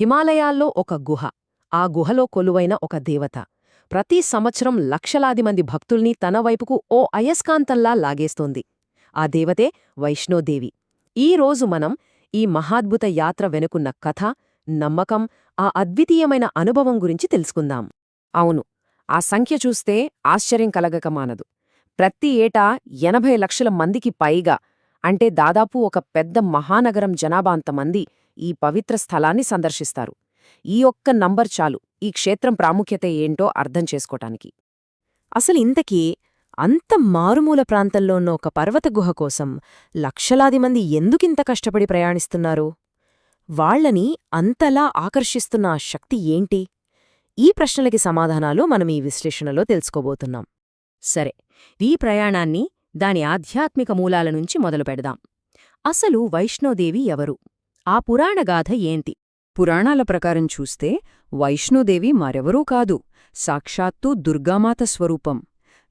హిమాలయాల్లో ఒక గుహ. ఆ గుహలో కొలువైన ఒక దేవత. ప్రతి సంవత్సరం లక్షలాది మంది భక్తుల్ని తన వైపుకు ఓ అయస్కాంతంలా లాగేస్తోంది. ఆ దేవతే వైష్ణోదేవి. ఈ రోజు మనం ఈ మహాద్భుత యాత్ర వెనుకున్న కథ, నమ్మకం, ఆ అద్వితీయమైన అనుభవం గురించి తెలుసుకుందాం. అవును, ఆ సంఖ్య చూస్తే ఆశ్చర్యం కలగక మానదు. ప్రతి ఏటా 80 లక్షల మందికి పైగా, అంటే దాదాపు ఒక పెద్ద మహానగరం జనాభా అంతమంది ఈ పవిత్ర స్థలాన్ని సందర్శిస్తారు. ఈ ఒక్క నంబర్ చాలు ఈ క్షేత్రం ప్రాముఖ్యత ఏంటో అర్థం చేసుకోటానికి. అసలింతకీ అంత మారుమూల ప్రాంతంలో ఉన్న ఒక పర్వత గుహ కోసం లక్షలాది మంది ఎందుకింత కష్టపడి ప్రయాణిస్తున్నారు? వాళ్లని అంతలా ఆకర్షిస్తున్న ఆ శక్తి ఏంటి? ఈ ప్రశ్నలకి సమాధానాలు మనం ఈ విశ్లేషణలో తెలుసుకోబోతున్నాం. సరే, ఈ ప్రయాణాన్ని దాని ఆధ్యాత్మిక మూలాల నుంచి మొదలుపెడదాం. అసలు వైష్ణోదేవి ఎవరు? ఆ పురాణగాథ ఏంటి? పురాణాల ప్రకారం చూస్తే వైష్ణోదేవి మరెవరూ కాదు, సాక్షాత్తూ దుర్గామాత స్వరూపం.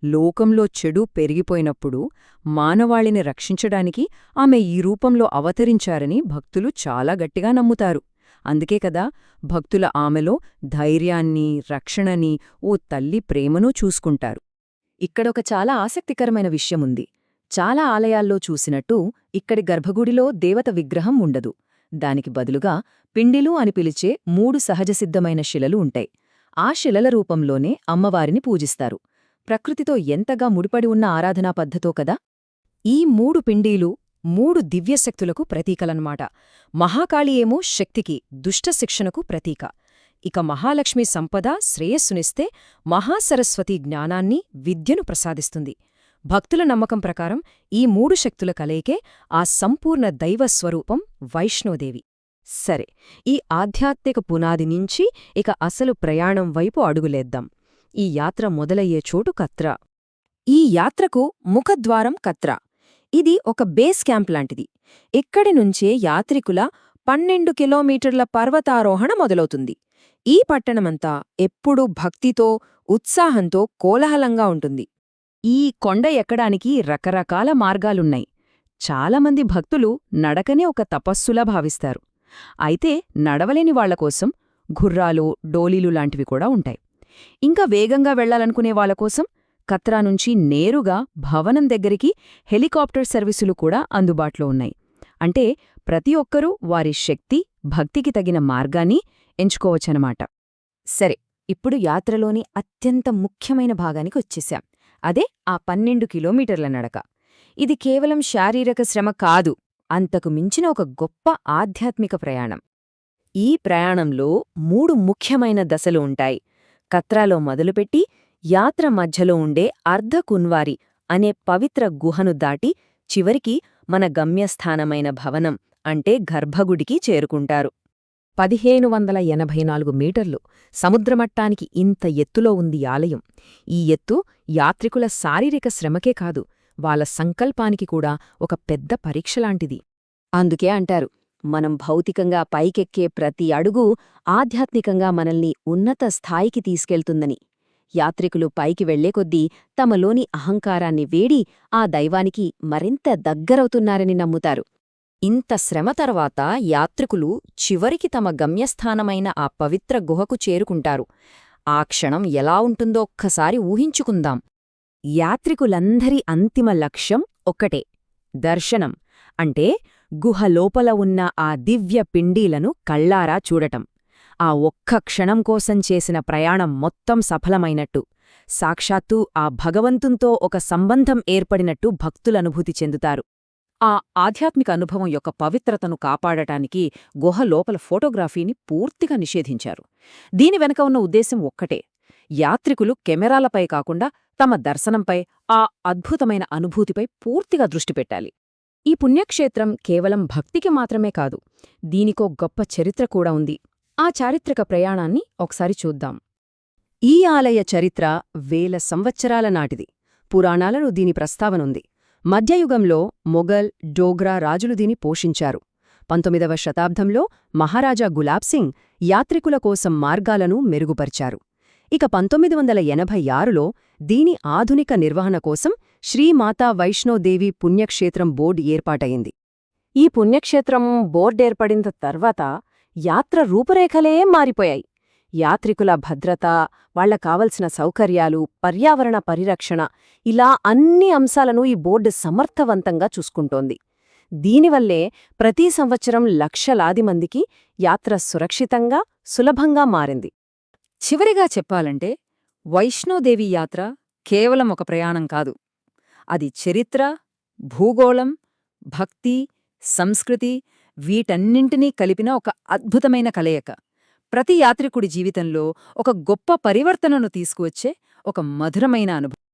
లోకంలో చెడు పెరిగిపోయినప్పుడు మానవాళిని రక్షించడానికి ఆమె ఈ రూపంలో అవతరించారని భక్తులు చాలా గట్టిగా నమ్ముతారు. అందుకే కదా భక్తుల ఆమెలో ధైర్యాన్ని, రక్షణని, ఓ తల్లి ప్రేమనూ చూసుకుంటారు. ఇక్కడొక చాలా ఆసక్తికరమైన విషయముంది. చాలా ఆలయాల్లో చూసినట్టు ఇక్కడి గర్భగుడిలో దేవత విగ్రహం ఉండదు. దానికి బదులుగా పిండిలు అని పిలిచే 3 సహజసిద్ధమైన శిలలు ఉంటాయి. ఆ శిలల రూపంలోనే అమ్మవారిని పూజిస్తారు. ప్రకృతితో ఎంతగా ముడిపడి ఉన్న ఆరాధనా పద్ధతో కదా. ఈ 3 పిండీలు 3 దివ్యశక్తులకు ప్రతీకలన్మాట. మహాకాళి ఏమో శక్తికి, దుష్టశిక్షణకు ప్రతీక. ఇక మహాలక్ష్మి సంపద, శ్రేయస్సునిస్తే, మహాసరస్వతి జ్ఞానాన్ని, విద్యను ప్రసాదిస్తుంది. భక్తుల నమ్మకం ప్రకారం ఈ 3 శక్తుల కలయికే ఆ సంపూర్ణ దైవస్వరూపం వైష్ణోదేవి. సరే, ఈ ఆధ్యాత్మిక పునాది నుంచి ఇక అసలు ప్రయాణం వైపు అడుగులేద్దాం. ఈ యాత్ర మొదలయ్యే చోటు కత్రా. ఈ యాత్రకు ముఖద్వారం కత్రా. ఇది ఒక బేస్ క్యాంప్ లాంటిది. ఇక్కడి నుంచే యాత్రికుల 12 కిలోమీటర్ల పర్వతారోహణ మొదలవుతుంది. ఈ పట్టణమంతా ఎప్పుడూ భక్తితో, ఉత్సాహంతో కోలాహలంగా ఉంటుంది. ఈ కొండ ఎక్కడానికి రకరకాల మార్గాలున్నాయి. చాలామంది భక్తులు నడకనే ఒక తపస్సులా భావిస్తారు. అయితే నడవలేని వాళ్లకోసం గుర్రాలు, డోలీలు లాంటివి కూడా ఉంటాయి. ఇంకా వేగంగా వెళ్లాలనుకునే వాళ్లకోసం కత్రా నుంచి నేరుగా భవనం దగ్గరికి హెలికాప్టర్ సర్వీసులు కూడా అందుబాటులో ఉన్నాయి. అంటే ప్రతి ఒక్కరూ వారి శక్తి, భక్తికి తగిన మార్గాన్ని ఎంచుకోవచ్చనమాట. సరే, ఇప్పుడు యాత్రలోని అత్యంత ముఖ్యమైన భాగానికి వచ్చేశాం. అదే ఆ 12 కిలోమీటర్ల నడక. ఇది కేవలం శారీరక శ్రమ కాదు, అంతకు మించిన ఒక గొప్ప ఆధ్యాత్మిక ప్రయాణం. ఈ ప్రయాణంలో 3 ముఖ్యమైన దశలు ఉంటాయి. కత్రాలో మొదలుపెట్టి యాత్ర మధ్యలో ఉండే అర్ధకున్వారి అనే పవిత్ర గుహను దాటి చివరికి మన గమ్యస్థానమైన భవనం అంటే గర్భగుడికి చేరుకుంటారు. 1584 మీటర్లు సముద్రమట్టానికి ఇంత ఎత్తులో ఉంది ఆలయం. ఈ ఎత్తు యాత్రికుల శారీరక శ్రమకే కాదు, వాళ్ళ సంకల్పానికి కూడా ఒక పెద్ద పరీక్షలాంటిది. అందుకే అంటారు, మనం భౌతికంగా పైకెక్కే ప్రతి అడుగు ఆధ్యాత్మికంగా మనల్ని ఉన్నత స్థాయికి తీసుకెళ్తుందని. యాత్రికులు పైకి వెళ్లే కొద్దీ తమలోని అహంకారాన్ని వేడి ఆ దైవానికి మరింత దగ్గరవుతున్నారని నమ్ముతారు. ఇంత శ్రమ తర్వాత యాత్రికులు చివరికి తమ గమ్యస్థానమైన ఆ పవిత్ర గుహకు చేరుకుంటారు. ఆ క్షణం ఎలా ఉంటుందో ఒక్కసారి ఊహించుకుందాం. యాత్రికులందరి అంతిమ లక్ష్యం ఒక్కటే, దర్శనం. అంటే గుహ లోపల ఉన్న ఆ దివ్య పిండీలను కళ్ళారా చూడటం. ఆ ఒక్క క్షణం కోసం చేసిన ప్రయాణం మొత్తం సఫలమైనట్టు, సాక్షాత్తూ ఆ భగవంతునితో ఒక సంబంధం ఏర్పడినట్టు భక్తులనుభూతి చెందుతారు. ఆ ఆధ్యాత్మిక అనుభవం యొక్క పవిత్రతను కాపాడటానికి గుహ లోపల ఫోటోగ్రఫీని పూర్తిగా నిషేధించారు. దీని వెనక ఉన్న ఉద్దేశం ఒక్కటే, యాత్రికులు కెమెరాలపై కాకుండా తమ దర్శనంపై, ఆ అద్భుతమైన అనుభూతిపై పూర్తిగా దృష్టి పెట్టాలి. ఈ పుణ్యక్షేత్రం కేవలం భక్తికి మాత్రమే కాదు, దీనికో గొప్ప చరిత్ర కూడా ఉంది. ఆ చారిత్రక ప్రయాణాన్ని ఒకసారి చూద్దాం. ఈ ఆలయ చరిత్ర వేల సంవత్సరాల నాటిది. పురాణాలలో దీని ప్రస్తావనుంది. మధ్యయుగంలో మొఘల్, డోగ్రా రాజులు దీని పోషించారు. 19వ శతాబ్దంలో మహారాజా గులాబ్ సింగ్ యాత్రికుల కోసం మార్గాలను మెరుగుపరిచారు. ఇక 1986లో దీని ఆధునిక నిర్వహణ కోసం శ్రీమాతా వైష్ణోదేవి పుణ్యక్షేత్రం బోర్డు ఏర్పాటయింది. ఈ పుణ్యక్షేత్రం బోర్డేర్పడిన తర్వాత యాత్ర రూపురేఖలే మారిపోయాయి. యాత్రికుల భద్రత, వాళ్లకు కావలసిన సౌకర్యాలు, పర్యావరణ పరిరక్షణ ఇలా అన్ని అంశాలను ఈ బోర్డు సమర్థవంతంగా చూసుకుంటోంది. దీనివల్లే ప్రతి సంవత్సరం లక్షలాది మందికి యాత్ర సురక్షితంగా, సులభంగా మారింది. చివరిగా చెప్పాలంటే వైష్ణోదేవి యాత్ర కేవలం ఒక ప్రయాణం కాదు. అది చరిత్ర, భూగోళం, భక్తి, సంస్కృతి వీటన్నింటినీ కలిపిన ఒక అద్భుతమైన కలయిక. ప్రతి యాత్రికుడి జీవితంలో ఒక గొప్ప పరివర్తనను తీసుకువచ్చే ఒక మధురమైన అనుభవం.